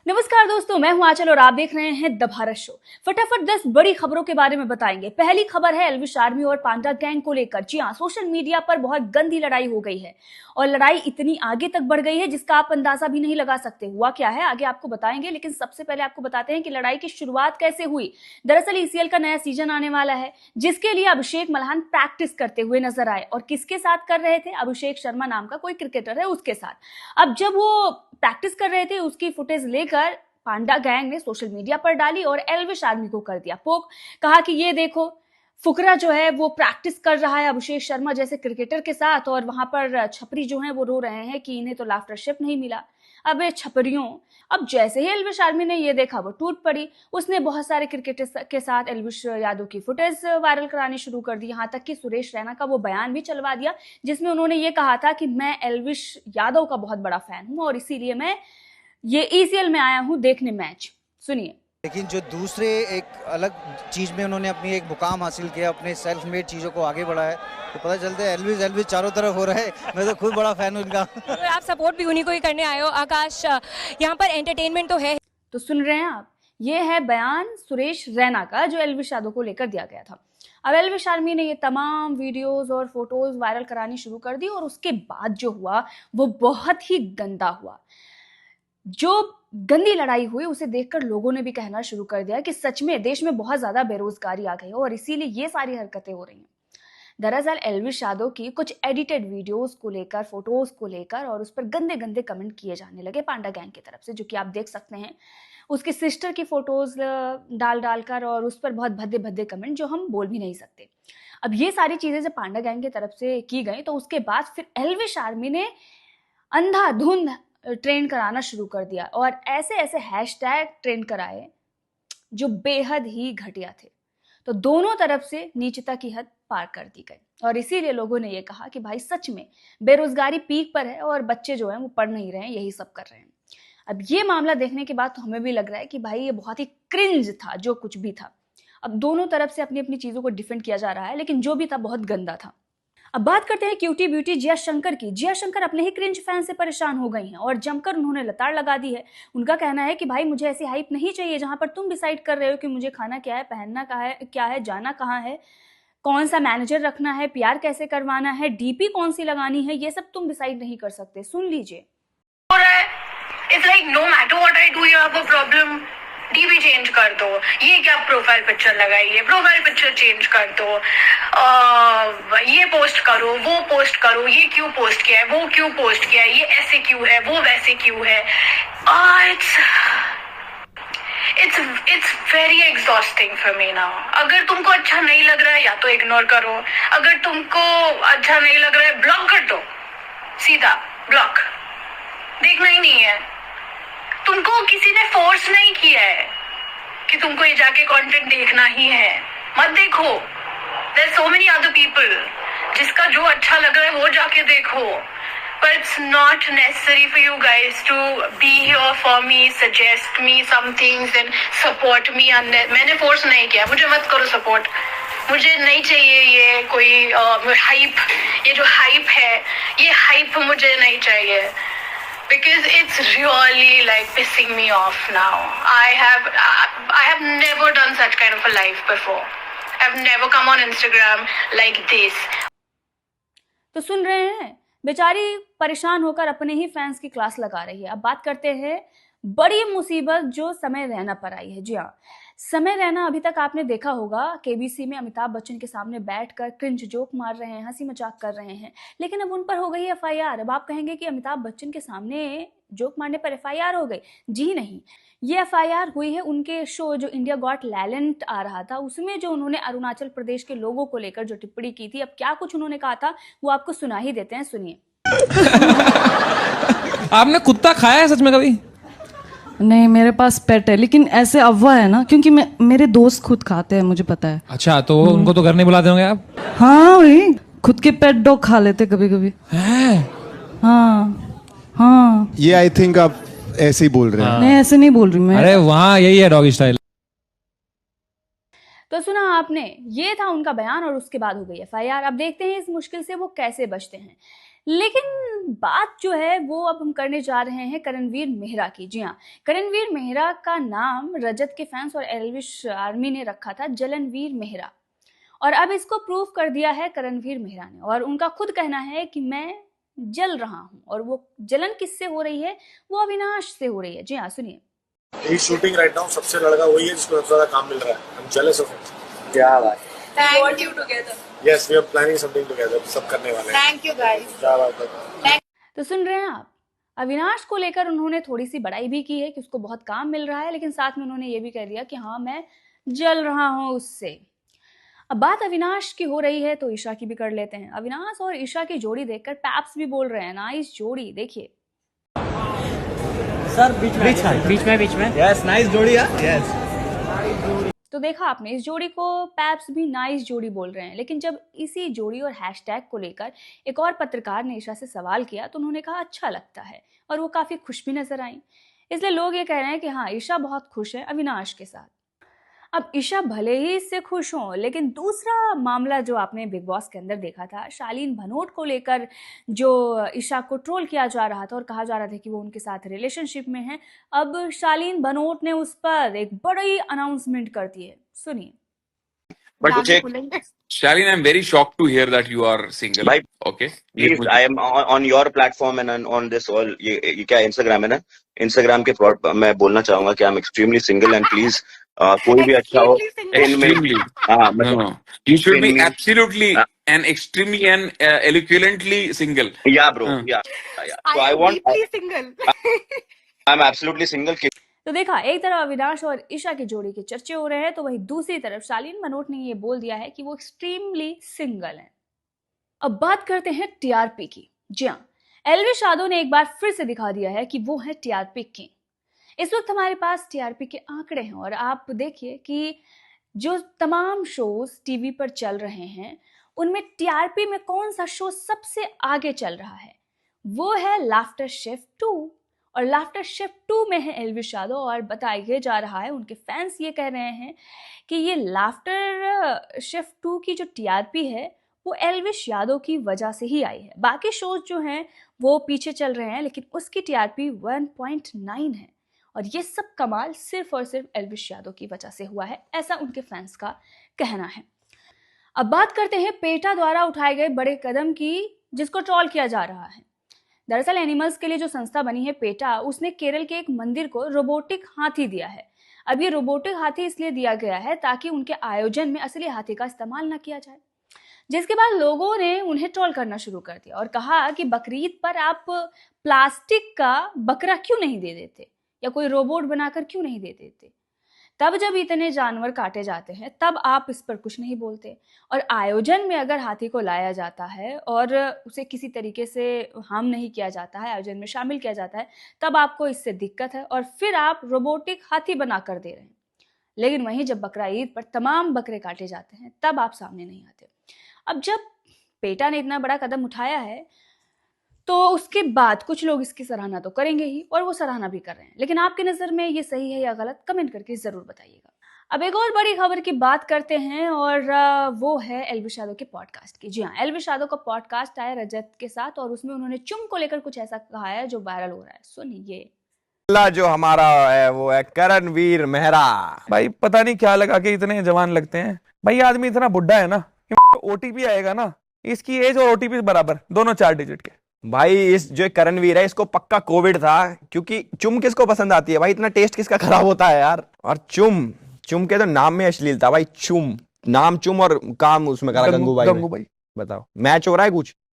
नमस्कार दोस्तों, मैं हूं आंचल और आप देख रहे हैं द भारत शो। फटाफट 10 बड़ी खबरों के बारे में बताएंगे। पहली खबर है एल्विश आर्मी और पांडा गैंग को लेकर। जी हां, सोशल मीडिया पर बहुत गंदी लड़ाई हो गई है और लड़ाई इतनी आगे तक बढ़ गई है जिसका आप अंदाजा भी नहीं लगा सकते। हुआ क्या है आगे आपको बताएंगे, लेकिन सबसे पहले आपको बताते हैं कि लड़ाई की शुरुआत कैसे हुई। दरअसल ईसीएल का नया सीजन आने वाला है जिसके लिए अभिषेक मल्हान प्रैक्टिस करते हुए नजर आए और किसके साथ कर रहे थे? अभिषेक शर्मा नाम का कोई क्रिकेटर है उसके साथ। अब जब वो प्रैक्टिस कर रहे थे उसकी फुटेज लेकर पांडा गैंग ने सोशल मीडिया पर डाली और एल्विश आर्मी को कर दिया पोक। कहा कि ये देखो, फुकरा जो है वो प्रैक्टिस कर रहा है अभिषेक शर्मा जैसे क्रिकेटर के साथ और वहां पर छपरी जो है वो रो रहे हैं कि इन्हें तो लाफ्टरशिप नहीं मिला। अब ये छपरियों, अब जैसे ही एल्विश आर्मी ने ये देखा वो टूट पड़ी। उसने बहुत सारे क्रिकेटर के साथ एल्विश यादव की फुटेज वायरल करानी शुरू कर दी। यहाँ तक कि सुरेश रैना का वो बयान भी चलवा दिया जिसमें उन्होंने ये कहा था कि मैं एल्विश यादव का बहुत बड़ा फैन हूं और इसीलिए मैं ये ईसीएल में आया हूं देखने मैच। सुनिए। लेकिन जो दूसरे एक अलग चीज़ में उन्होंने अपनी एक मुकाम हासिल किया, अपने सेल्फ मेड चीज़ों को आगे बढ़ाया है, तो पता चलता है एल्विश एल्विश चारों तरफ हो रहा है। मैं तो खुद बड़ा फैन हूँ इनका। तो आप सपोर्ट भी उन्हीं को ही करने आए हो। आकाश, यहाँ पर एंटरटेनमेंट तो है। तो सुन रहे हैं आप, ये है बयान सुरेश रैना का जो एल्विश यादव को लेकर दिया गया था। अब एल्विश आर्मी ने ये तमाम वीडियोस और फोटोज वायरल करानी शुरू कर दी और उसके बाद जो हुआ वो बहुत ही गंदा हुआ। जो गंदी लड़ाई हुई उसे देखकर लोगों ने भी कहना शुरू कर दिया कि सच में देश में बहुत ज्यादा बेरोजगारी आ गई है और इसीलिए ये सारी हरकतें हो रही हैं। दरअसल एल्विश यादव की कुछ एडिटेड वीडियोस को लेकर, फोटोज को लेकर और उस पर गंदे गंदे कमेंट किए जाने लगे पांडा गैंग की तरफ से, जो कि आप देख सकते हैं। उसकी सिस्टर की फोटोज डाल डालकर और उस पर बहुत भद्दे भद्दे कमेंट जो हम बोल भी नहीं सकते। अब ये सारी चीजें जब पांडा गैंग की तरफ से की गई तो उसके बाद फिर एल्विश आर्मी ने अंधाधुंध ट्रेंड कराना शुरू कर दिया और ऐसे ऐसे हैशटैग ट्रेंड कराए जो बेहद ही घटिया थे। तो दोनों तरफ से नीचता की हद पार कर दी गई और इसीलिए लोगों ने ये कहा कि भाई सच में बेरोजगारी पीक पर है और बच्चे जो हैं वो पढ़ नहीं रहे हैं, यही सब कर रहे हैं। अब ये मामला देखने के बाद तो हमें भी लग रहा है कि भाई ये बहुत ही क्रिंज था जो कुछ भी था। अब दोनों तरफ से अपनी अपनी चीजों को डिफेंड किया जा रहा है, लेकिन जो भी था बहुत गंदा था। अब बात करते हैं क्यूटी ब्यूटी जिया शंकर की। जिया शंकर अपने ही क्रिंज फैन से परेशान हो गई हैं और जमकर उन्होंने लताड़ लगा दी है। उनका कहना है कि भाई मुझे ऐसी हाइप नहीं चाहिए जहां पर तुम डिसाइड कर रहे हो कि मुझे खाना क्या है, पहनना क्या है, जाना कहाँ है, कौन सा मैनेजर रखना है, प्यार कैसे करवाना है, डीपी कौन सी लगानी है, ये सब तुम डिसाइड नहीं कर सकते। सुन लीजिए। It's like no matter what I do, you have a problem. DP change कर दो, ये क्या प्रोफाइल पिक्चर लगाई है, प्रोफाइल पिक्चर चेंज कर दो, ये पोस्ट करो, वो पोस्ट करो, ये क्यों पोस्ट किया है, वो क्यों पोस्ट किया है, ये ऐसे क्यों है, वो वैसे क्यों है। It's very exhausting for me now. अगर तुमको अच्छा नहीं लग रहा है या तो इग्नोर करो, अगर तुमको अच्छा नहीं लग रहा है ब्लॉक कर दो, सीधा ब्लॉक, देखना ही नहीं है। तुमको किसी ने फोर्स नहीं किया है कि तुमको ये जाके कंटेंट देखना ही है, मत देखो। There are so many other people, जिसका जो अच्छा लग रहा है वो जाके देखो। But it's not necessary for you guys to be here for me, suggest me some things and support me. मैंने फोर्स नहीं किया, मुझे मत करो सपोर्ट। मुझे नहीं चाहिए ये कोई हाइप, ये जो हाइप है ये हाइप मुझे नहीं चाहिए। Because it's really like pissing me off now. I have never done such kind of a life before. I've never come on Instagram like this. तो सुन रहे हैं, बेचारी परेशान होकर अपने ही फैंस की क्लास लगा रही है। अब बात करते हैं बड़ी मुसीबत जो समय रैना पर आई है। जी हाँ, समय रैना अभी तक आपने देखा होगा केबीसी में अमिताभ बच्चन के सामने बैठकर क्रिंज जोक मार रहे हैं, हंसी मजाक कर रहे हैं, लेकिन अब उन पर हो गई एफआईआर। अब आप कहेंगे कि अमिताभ बच्चन के सामने जोक मारने पर एफआईआर हो गई। जी नहीं, ये एफआईआर हुई है उनके शो जो इंडिया गॉट टैलेंट आ रहा था उसमें जो उन्होंने अरुणाचल प्रदेश के लोगों को लेकर जो टिप्पणी की थी। अब क्या कुछ उन्होंने कहा था वो आपको सुना ही देते हैं, सुनिए। आपने कुत्ता खाया है सच में कभी? नहीं, मेरे पास पेट है, लेकिन ऐसे अफवाह है ना, क्योंकि मेरे दोस्त खुद खाते हैं, मुझे पता है। अच्छा, तो उनको तो घर नहीं बुलाते होंगे आप? हाँ वही, खुद के पेट डॉग खा लेते कभी कभी। हाँ हाँ, ये आई थिंक आप ऐसे ही बोल रहे हैं। नहीं, ऐसे नहीं बोल रही मैं। अरे वहाँ यही है डॉगी स्टाइल। तो सुना आपने, ये था उनका बयान और उसके बाद हो गई एफआईआर। अब देखते हैं इस मुश्किल से वो कैसे बचते हैं। लेकिन बात जो है वो अब हम करने जा रहे हैं करणवीर मेहरा की। जी हाँ, करणवीर मेहरा का नाम रजत के फैंस और एल्विश आर्मी ने रखा था जलनवीर मेहरा, और अब इसको प्रूव कर दिया है करणवीर मेहरा ने। और उनका खुद कहना है कि मैं जल रहा हूँ, और वो जलन किससे हो रही है? वो अविनाश से हो रही है। जी हाँ, सुनिए। ही शूटिंग राइट नाउ सबसे लड़का वही है जिसको सबसे ज्यादा काम मिल रहा है। I am jealous of it. क्या बात। Thank you together. Yes we are planning something together, सब करने वाले हैं। Thank you guys. क्या बात है। तो सुन रहे हैं आप, अविनाश को लेकर उन्होंने थोड़ी सी बड़ाई भी की है कि उसको बहुत काम मिल रहा है, लेकिन साथ में उन्होंने ये भी कह दिया कि हाँ, मैं जल रहा हूँ उससे। अब बात अविनाश की हो रही है तो ईशा की भी कर लेते हैं। अविनाश और ईशा की जोड़ी देखकर पैप्स भी बोल रहे हैं, नाइस जोड़ी। देखिए सर, बीच में यस, नाइस जोड़ी है। यस, तो देखा आपने, इस जोड़ी को पैप्स भी नाइस जोड़ी बोल रहे हैं। लेकिन जब इसी जोड़ी और हैशटैग को लेकर एक और पत्रकार ने ईशा से सवाल किया तो उन्होंने कहा अच्छा लगता है, और वो काफी खुश भी नजर आई। इसलिए लोग ये कह रहे हैं कि हाँ, ईशा बहुत खुश है अविनाश के साथ। अब ईशा भले ही इससे खुश हों, लेकिन दूसरा मामला जो आपने बिग बॉस के अंदर देखा था, शालीन भनोट को लेकर जो ईशा को ट्रोल किया जा रहा था और कहा जा रहा था कि वो उनके साथ रिलेशनशिप में है, अब शालीन भनोट ने उस पर एक बड़ी अनाउंसमेंट कर दी है। सुनिए। But Shalin, I'm very shocked to hear that you are single. भाई, Okay. Please I am on your platform and on this all, ये क्या इंस्टाग्राम है ना, इंस्टाग्राम के प्लॉट मैं बोलना चाहूंगा कि I am extremely single and please कोई भी अच्छा हो Extremely. हाँ No, मतलब no. You should be इनमें- absolutely and extremely and eloquently single. या ब्रो या so I want single. I am absolutely single. तो देखा, एक तरफ अविनाश और ईशा की जोड़ी के चर्चे हो रहे हैं, तो वहीं दूसरी तरफ शालीन भनोट ने ये बोल दिया है कि वो एक्सट्रीमली सिंगल हैं। अब बात करते हैं टीआरपी की। जी हाँ, एल्विश यादव ने एक बार फिर से दिखा दिया है कि वो है टीआरपी किंग। इस वक्त हमारे पास टीआरपी के आंकड़े हैं, और आप देखिए कि जो तमाम शोज टीवी पर चल रहे हैं उनमें टीआरपी में कौन सा शो सबसे आगे चल रहा है? वो है लाफ्टर शेफ 2, और लाफ्टर शेफ 2 में है एल्विश यादव। और बताया जा रहा है, उनके फैंस ये कह रहे हैं कि ये लाफ्टर शेफ 2 की जो टीआरपी है वो एल्विश यादव की वजह से ही आई है। बाकी शोज जो हैं वो पीछे चल रहे हैं, लेकिन उसकी टीआरपी 1.9 है, और ये सब कमाल सिर्फ और सिर्फ एल्विश यादव की वजह से हुआ है, ऐसा उनके फैंस का कहना है। अब बात करते हैं पेटा द्वारा उठाए गए बड़े कदम की, जिसको ट्रोल किया जा रहा है। दरअसल एनिमल्स के लिए जो संस्था बनी है पेटा, उसने केरल के एक मंदिर को रोबोटिक हाथी दिया है। अब ये रोबोटिक हाथी इसलिए दिया गया है ताकि उनके आयोजन में असली हाथी का इस्तेमाल न किया जाए, जिसके बाद लोगों ने उन्हें ट्रोल करना शुरू कर दिया और कहा कि बकरीद पर आप प्लास्टिक का बकरा क्यों नहीं दे देते, या कोई रोबोट बनाकर क्यों नहीं दे देते। तब जब इतने जानवर काटे जाते हैं तब आप इस पर कुछ नहीं बोलते, और आयोजन में अगर हाथी को लाया जाता है और उसे किसी तरीके से हार्म नहीं किया जाता है, आयोजन में शामिल किया जाता है, तब आपको इससे दिक्कत है, और फिर आप रोबोटिक हाथी बनाकर दे रहे हैं। लेकिन वहीं जब बकरा ईद पर तमाम बकरे काटे जाते हैं तब आप सामने नहीं आते। अब जब पेटा ने इतना बड़ा कदम उठाया है तो उसके बाद कुछ लोग इसकी सराहना तो करेंगे ही, और वो सराहना भी कर रहे हैं, लेकिन आपकी नज़र में ये सही है या गलत, कमेंट करके ज़रूर बताइएगा। अब एक और बड़ी खबर की बात करते हैं, और वो है एल्विश यादव के पॉडकास्ट की। जी हाँ, एल्विश यादव का पॉडकास्ट आया रजत के साथ, और उसमें उन्होंने चुम को लेकर कुछ ऐसा कहा है जो वायरल हो रहा है। सुनिए। जो हमारा है वो है करणवीर मेहरा। भाई पता नहीं क्या लगा के इतने जवान लगते हैं। भाई आदमी इतना बुढ़ा है ना कि ओटीपी आएगा ना, इसकी एज और ओटीपी बराबर, दोनों 4 डिजिट के। भाई इस जो करणवीर है इसको पक्का कोविड था, क्योंकि चुम किसको पसंद आती है भाई, इतना टेस्ट किसका खराब होता है यार। और चुम के तो नाम में अश्लीलता भाई, चुम नाम चुम और काम उसमें करा गंगूबाई। बताओ मैच हो रहा है कुछ?